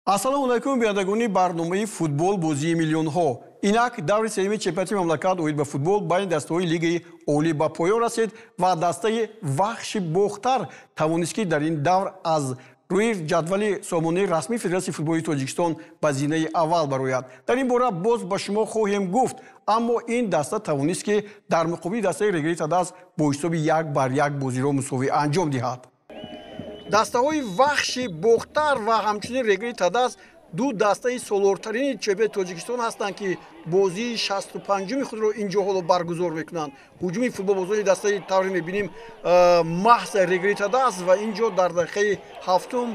Ассалому алайкум, биядагони барномаи футбол бозии миллионҳо. Инак даври сеюми чемпионати мамлакат оид ба футбол байни дастаҳои лигаи олӣ ба поён расид ва дастаи вахши бохтар тавонист ки дар ин давр аз рӯи ҷадвали сомонаи расмии Федератсияи футболи Тоҷикистон ба зинаи аввал барояд. Дар ин бора боз ба шумо хоҳем гуфт, аммо ин даста тавонист ки дар муқобили дастаи Регри Тадас бо ҳисоби 1-1 бозиро мусовӣ анҷом диҳад. Дастаҳои вахши бохтар ва ҳамчунин Регри Тадас ду дастаи солортарини чемпионати Тоҷикистон ҳастанд ки бозии 65-уми худро инҷо ҳоло баргузор мекунанд. ҳуҷуми футболбозони дастаи тавре мебинем маҳз Регри Тадас ва инҷо дар дақиқаи ҳафтум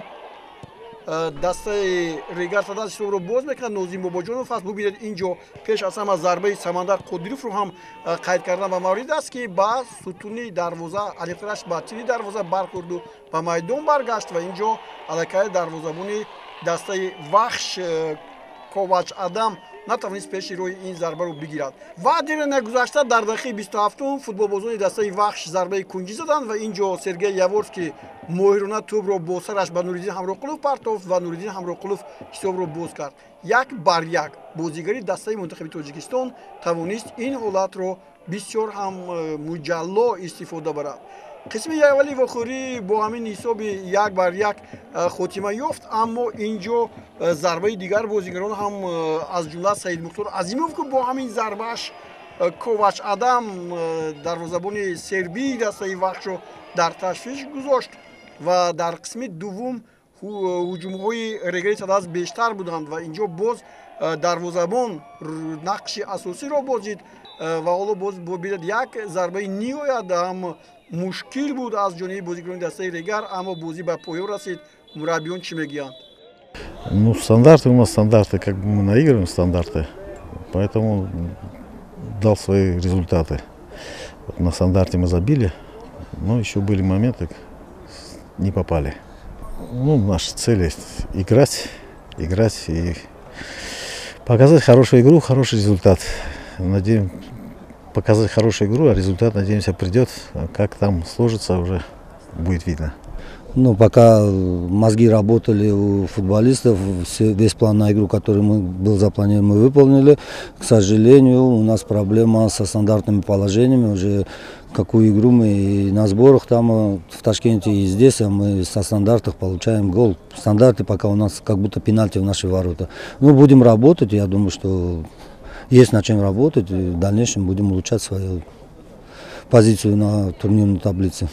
дастаи Регри Тадас ҳисобро боз мекунад. Нозим Бобоҷонов аст. Бубинед инҷо пеш аз ҳама зарбаи Самандар Қодировро ҳам қайд кардан ба маврид аст ки ба сутуни дарвоза алифтараш ба тили дарвоза бархӯрду ба майдон баргашт ва инҷо аллакай дарвозабони дастаи вахш Ковач Адам натавонист пеши рӯи ин зарбаро бигирад. Ва дер нагузашта дар дақиқаи 27 футболбозони дастаи вахш зарбаи кунҷӣ заданд ва инҷо Сергей Яворский моҳирона тӯбро бо сараш ба Нуриддин Ҳамроқулов партофт ва Нуриддин Ҳамроқулов ҳисобро боз кард. 1-1 бозигари дастаи мунтахаби Тоҷикистон тавонист ин ҳолатро бисёр ҳам муҷалло истифода барад. қисми аввали вохӯрӣ бо ҳамин ҳисоби 1-1 хотима ёфт, аммо инҷо зарбаи дигар бозигарон ҳам аз ҷумла Саид Мухтор Азимов ки бо ҳамин зарбааш Ковач Адам дарвозабони сербии дастаи вахшро дар ташвиш гузошт ва дар қисми дуввум ҳуҷумҳои Регри Тадас бештар буданд ва инҷо боз дарвозабон нақши асосиро бозид ва ҳоло боз бобинед як зарбаи ниҳоят ҳам мушкил буд аз ҷониби бозигарони дастаи Регар, аммо бозӣ ба поён расид. Мураббиён чӣ мегӯянд? Ну, стандарты у нас стандарты, как бы мы наигрываем стандарты, поэтому дал свои результаты. Вот на стандарте мы забили, но еще были моменты, не попали. Ну, наша цель есть играть и показать хорошую игру, хороший результат. Надеемся показать хорошую игру, а результат, надеемся, придет. Как там сложится, уже будет видно. Ну, пока мозги работали у футболистов, весь план на игру, который был запланирован, мы выполнили. К сожалению, у нас проблема со стандартными положениями. Уже какую игру мы и на сборах там в Ташкенте и здесь, мы со стандартов получаем гол. Стандарты пока у нас как будто пенальти в наши ворота. Ну, будем работать, я думаю, что есть над чем работать, и в дальнейшем будем улучшать свою позицию на турнирной таблице.